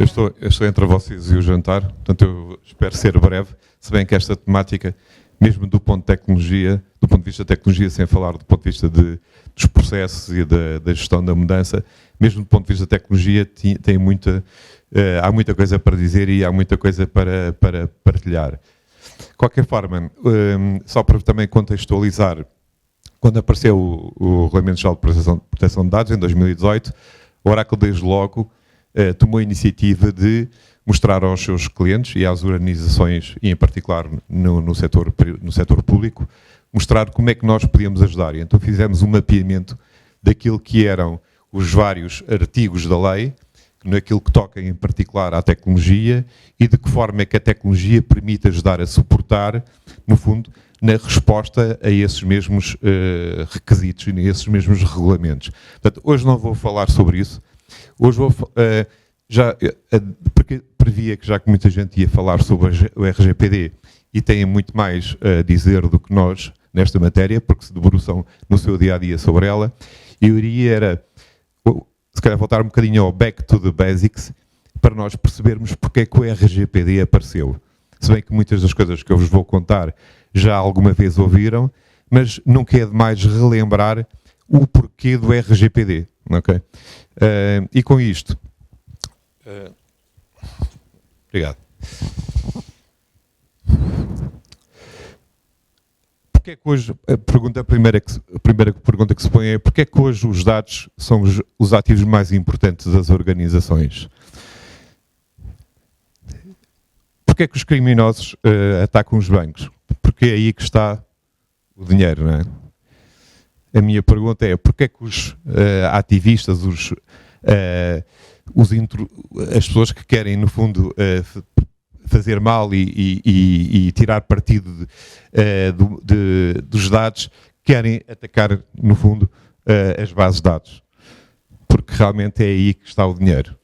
Eu estou entre vocês e o jantar, portanto eu espero ser breve, se bem que esta temática, mesmo do ponto de tecnologia, do ponto de vista da tecnologia, sem falar do ponto de vista dos processos e da gestão da mudança, mesmo do ponto de vista da tecnologia, há muita coisa para dizer e há muita coisa para partilhar. De qualquer forma, só para também contextualizar, quando apareceu o Regulamento Geral de Proteção de Dados, em 2018, o Oracle desde logo tomou a iniciativa de mostrar aos seus clientes e às organizações, e em particular no setor público, mostrar como é que nós podíamos ajudar. E então fizemos um mapeamento daquilo que eram os vários artigos da lei, naquilo que toca em particular à tecnologia e de que forma é que a tecnologia permite ajudar a suportar, no fundo, na resposta a esses mesmos requisitos e a esses mesmos regulamentos. Portanto, hoje não vou falar sobre isso. Hoje vou, porque previa que já que muita gente ia falar sobre o RGPD e têm muito mais a dizer do que nós nesta matéria, porque se debruçam no seu dia-a-dia sobre ela, eu iria, se calhar, voltar um bocadinho ao back to the basics, para nós percebermos porque é que o RGPD apareceu. Se bem que muitas das coisas que eu vos vou contar já alguma vez ouviram, mas nunca é demais relembrar o porquê do RGPD. Okay? E com isto... obrigado. Porque é que hoje, a primeira pergunta que se põe é porque é que hoje os dados são os ativos mais importantes das organizações? Porque é que os criminosos atacam os bancos? Porque é aí que está o dinheiro, não é? A minha pergunta é porque é que os ativistas, as pessoas que querem, no fundo, fazer mal e tirar partido dos dados, querem atacar, no fundo, as bases de dados. Porque realmente é aí que está o dinheiro.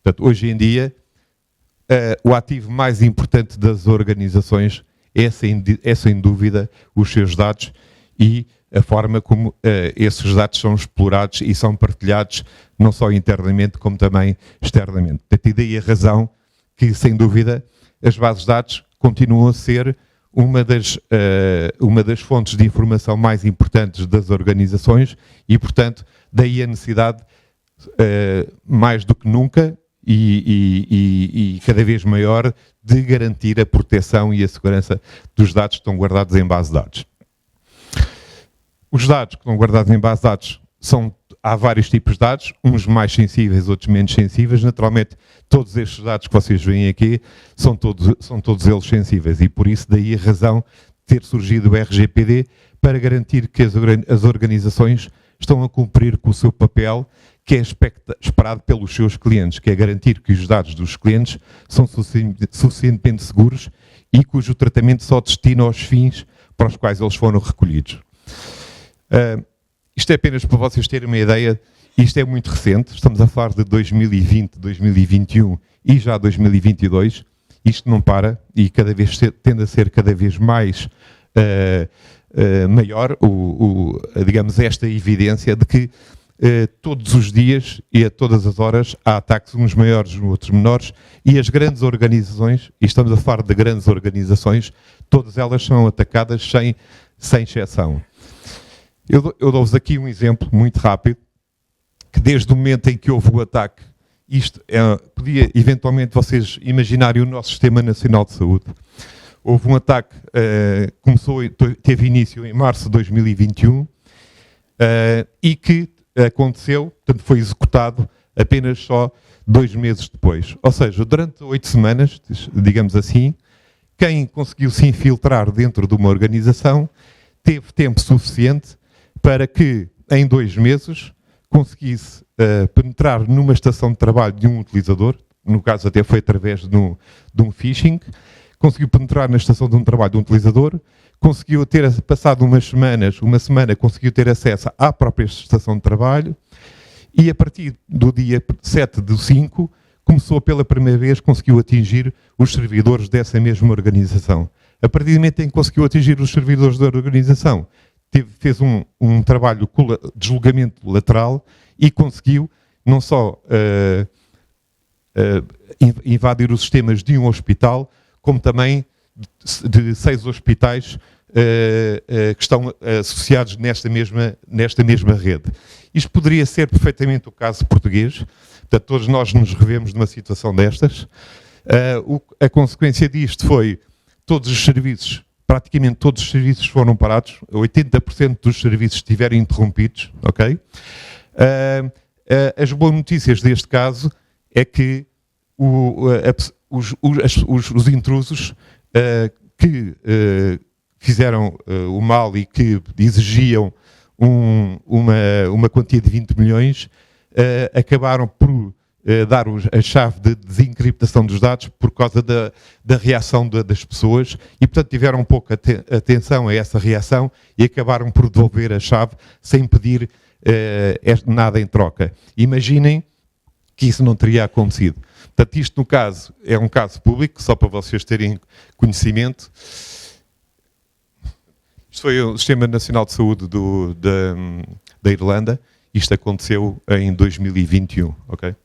Portanto, hoje em dia, o ativo mais importante das organizações é sem dúvida os seus dados e a forma como esses dados são explorados e são partilhados não só internamente como também externamente. Portanto, daí a razão que, sem dúvida, as bases de dados continuam a ser uma das fontes de informação mais importantes das organizações e, portanto, daí a necessidade, mais do que nunca e cada vez maior, de garantir a proteção e a segurança dos dados que estão guardados em base de dados. Os dados que estão guardados em base de dados há vários tipos de dados, uns mais sensíveis, outros menos sensíveis. Naturalmente, todos estes dados que vocês veem aqui são todos eles sensíveis e por isso daí a razão de ter surgido o RGPD para garantir que as organizações estão a cumprir com o seu papel que é esperado pelos seus clientes, que é garantir que os dados dos clientes são suficientemente seguros e cujo tratamento só destina aos fins para os quais eles foram recolhidos. Isto é apenas para vocês terem uma ideia, isto é muito recente, estamos a falar de 2020, 2021 e já 2022, isto não para e cada vez tende a ser cada vez mais maior, digamos, esta evidência de que todos os dias e a todas as horas há ataques, uns maiores, outros menores, e as grandes organizações, e estamos a falar de grandes organizações, todas elas são atacadas sem exceção. Eu dou-vos aqui um exemplo muito rápido, que desde o momento em que houve o ataque, podia eventualmente vocês imaginarem o nosso Sistema Nacional de Saúde. Houve um ataque, teve início em março de 2021 e que aconteceu, portanto foi executado apenas só 2 meses depois. Ou seja, durante 8 semanas, digamos assim, quem conseguiu se infiltrar dentro de uma organização teve tempo suficiente para que, em 2 meses, conseguisse penetrar numa estação de trabalho de um utilizador, no caso até foi através de um phishing, conseguiu penetrar na estação de trabalho de um utilizador, conseguiu ter, passado uma semana, conseguiu ter acesso à própria estação de trabalho e a partir do dia 7/5, começou pela primeira vez, conseguiu atingir os servidores dessa mesma organização. A partir do momento em que conseguiu atingir os servidores da organização, fez um trabalho de julgamento lateral e conseguiu não só invadir os sistemas de um hospital, como também de 6 hospitais que estão associados nesta mesma rede. Isto poderia ser perfeitamente o caso português, portanto, todos nós nos revemos numa situação destas. A consequência disto foi todos os serviços, praticamente todos os serviços foram parados, 80% dos serviços estiveram interrompidos, ok? As boas notícias deste caso é que os intrusos que fizeram o mal e que exigiam uma quantia de 20 milhões, acabaram por dar a chave de desencriptação dos dados por causa da reação das pessoas e, portanto, tiveram um pouco atenção a essa reação e acabaram por devolver a chave sem pedir nada em troca. Imaginem que isso não teria acontecido. Portanto, isto, no caso, é um caso público, só para vocês terem conhecimento. Isto foi o Sistema Nacional de Saúde da Irlanda. Isto aconteceu em 2021, ok? Não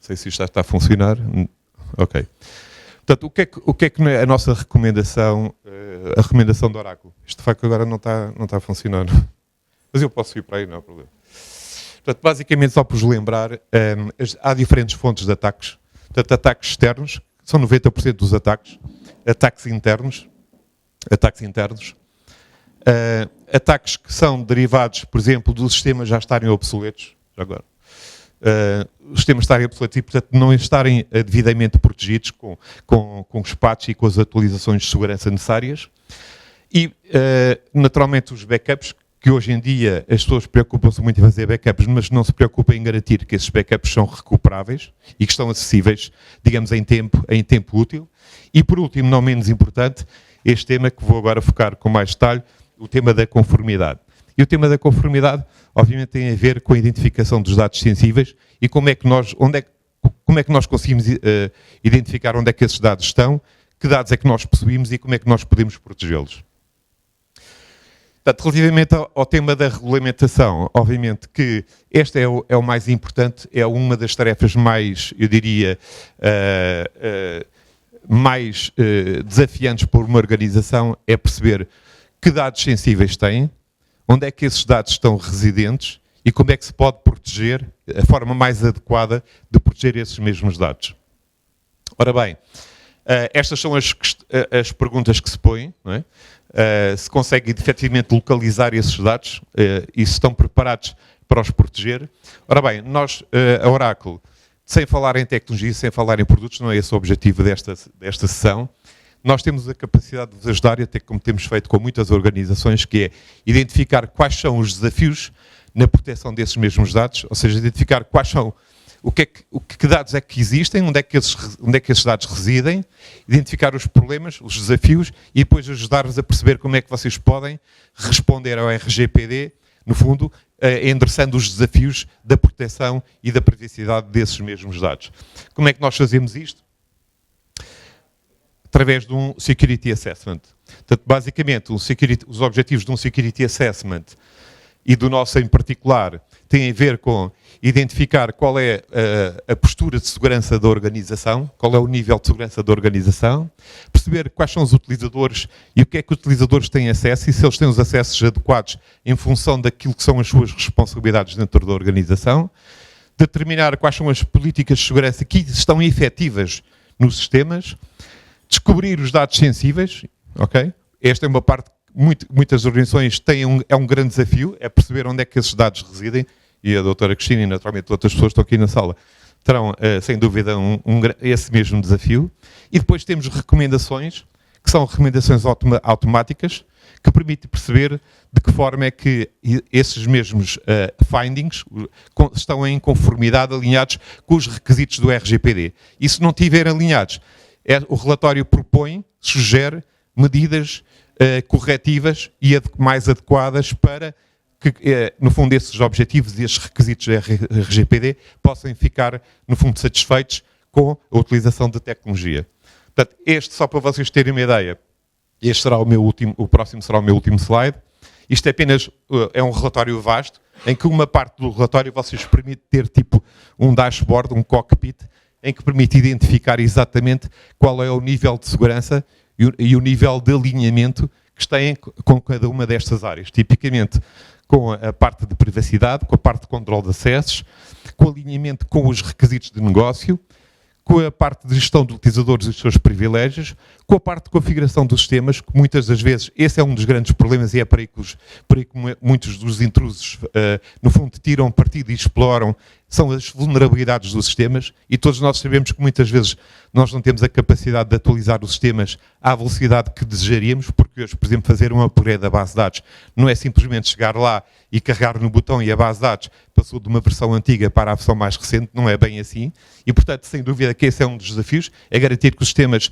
sei se isto já está a funcionar. Ok. Portanto, o que é que a nossa recomendação, a recomendação do Oráculo? Isto, de facto, agora não está a funcionar. Mas eu posso ir para aí, não há problema. Portanto, basicamente, só para vos lembrar, há diferentes fontes de ataques. Portanto, ataques externos, são 90% dos ataques. Ataques internos. Ataques que são derivados, por exemplo, dos sistemas já estarem obsoletos. Já agora. Os sistemas estarem obsoletos e, portanto, não estarem devidamente protegidos com os patches e com as atualizações de segurança necessárias. E, naturalmente, os backups, que hoje em dia as pessoas preocupam-se muito em fazer backups, mas não se preocupam em garantir que esses backups são recuperáveis e que estão acessíveis, digamos, em tempo útil. E, por último, não menos importante, este tema que vou agora focar com mais detalhe, o tema da conformidade. E o tema da conformidade, obviamente, tem a ver com a identificação dos dados sensíveis e como é que nós conseguimos identificar onde é que esses dados estão, que dados é que nós possuímos e como é que nós podemos protegê-los. Portanto, relativamente ao tema da regulamentação, obviamente que este é o mais importante, é uma das tarefas mais, eu diria, mais desafiantes para uma organização, é perceber que dados sensíveis têm, onde é que esses dados estão residentes e como é que se pode proteger, a forma mais adequada de proteger esses mesmos dados. Ora bem, estas são as perguntas que se põem, não é? Se conseguem efetivamente localizar esses dados e se estão preparados para os proteger. Ora bem, nós, a Oráculo, sem falar em tecnologia, sem falar em produtos, não é esse o objetivo desta sessão, nós temos a capacidade de vos ajudar, e até como temos feito com muitas organizações, que é identificar quais são os desafios na proteção desses mesmos dados, ou seja, identificar quais são, que dados é que existem, onde é que esses dados residem, identificar os problemas, os desafios e depois ajudar-vos a perceber como é que vocês podem responder ao RGPD, no fundo, endereçando os desafios da proteção e da privacidade desses mesmos dados. Como é que nós fazemos isto? Através de um Security Assessment. Portanto, basicamente, os objetivos de um Security Assessment e do nosso em particular têm a ver com identificar qual é a postura de segurança da organização, qual é o nível de segurança da organização, perceber quais são os utilizadores e o que é que os utilizadores têm acesso e se eles têm os acessos adequados em função daquilo que são as suas responsabilidades dentro da organização, determinar quais são as políticas de segurança que estão efetivas nos sistemas, descobrir os dados sensíveis, ok? Esta é uma parte que muitas organizações têm, é um grande desafio, é perceber onde é que esses dados residem, e a doutora Cristina e naturalmente outras pessoas que estão aqui na sala terão, sem dúvida, esse mesmo desafio. E depois temos recomendações, que são recomendações automáticas, que permitem perceber de que forma é que esses mesmos findings estão em conformidade, alinhados com os requisitos do RGPD. E se não estiverem alinhados, o relatório propõe, sugere medidas corretivas e mais adequadas para que, no fundo, esses objetivos e esses requisitos da RGPD possam ficar, no fundo, satisfeitos com a utilização de tecnologia. Portanto, só para vocês terem uma ideia, este será o próximo será o meu último slide. Isto é apenas um relatório vasto, em que uma parte do relatório vocês permite ter tipo um dashboard, um cockpit, em que permite identificar exatamente qual é o nível de segurança e o nível de alinhamento que têm com cada uma destas áreas. Tipicamente com a parte de privacidade, com a parte de controle de acessos, com o alinhamento com os requisitos de negócio, com a parte de gestão de utilizadores e os seus privilégios, com a parte de configuração dos sistemas, que muitas das vezes esse é um dos grandes problemas e é por aí que muitos dos intrusos, no fundo, tiram partido e exploram, são as vulnerabilidades dos sistemas, e todos nós sabemos que muitas vezes nós não temos a capacidade de atualizar os sistemas à velocidade que desejaríamos, porque hoje, por exemplo, fazer um upgrade da base de dados não é simplesmente chegar lá e carregar no botão e a base de dados passou de uma versão antiga para a versão mais recente, não é bem assim, e portanto, sem dúvida que esse é um dos desafios, é garantir que os sistemas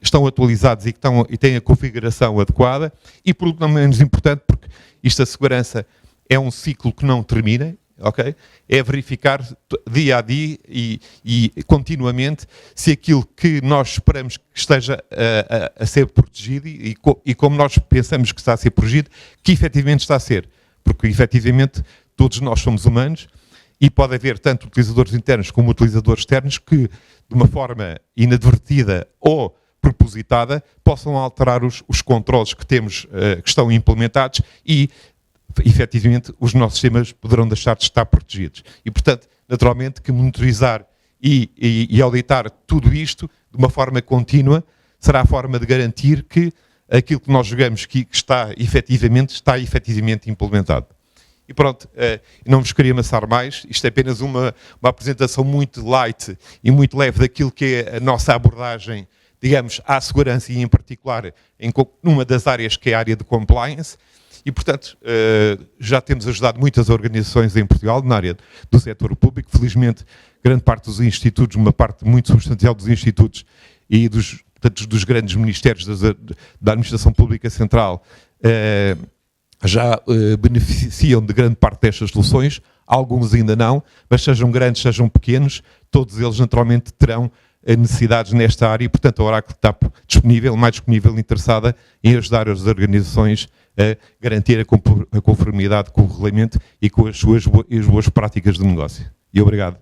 estão atualizados e têm a configuração adequada, e por último, não menos importante, porque isto, a segurança, é um ciclo que não termina, ok? É verificar dia a dia e continuamente se aquilo que nós esperamos que esteja a ser protegido e como nós pensamos que está a ser protegido, que efetivamente está a ser. Porque efetivamente todos nós somos humanos e pode haver tanto utilizadores internos como utilizadores externos que, de uma forma inadvertida ou propositada, possam alterar os controles que temos, que estão implementados e efetivamente os nossos sistemas poderão deixar de estar protegidos. E, portanto, naturalmente que monitorizar e auditar tudo isto de uma forma contínua será a forma de garantir que aquilo que nós julgamos que está efetivamente implementado. E pronto, não vos queria amassar mais, isto é apenas uma apresentação muito light e muito leve daquilo que é a nossa abordagem, digamos, à segurança e em particular numa das áreas que é a área de compliance. E, portanto, já temos ajudado muitas organizações em Portugal, na área do setor público. Felizmente, grande parte dos institutos, uma parte muito substancial dos institutos e dos grandes ministérios da Administração Pública Central já beneficiam de grande parte destas soluções. Alguns ainda não, mas sejam grandes, sejam pequenos, todos eles naturalmente terão necessidades nesta área e, portanto, a Oracle está disponível, mais disponível e interessada em ajudar as organizações a garantir a conformidade com o regulamento e com as boas práticas de negócio. E obrigado.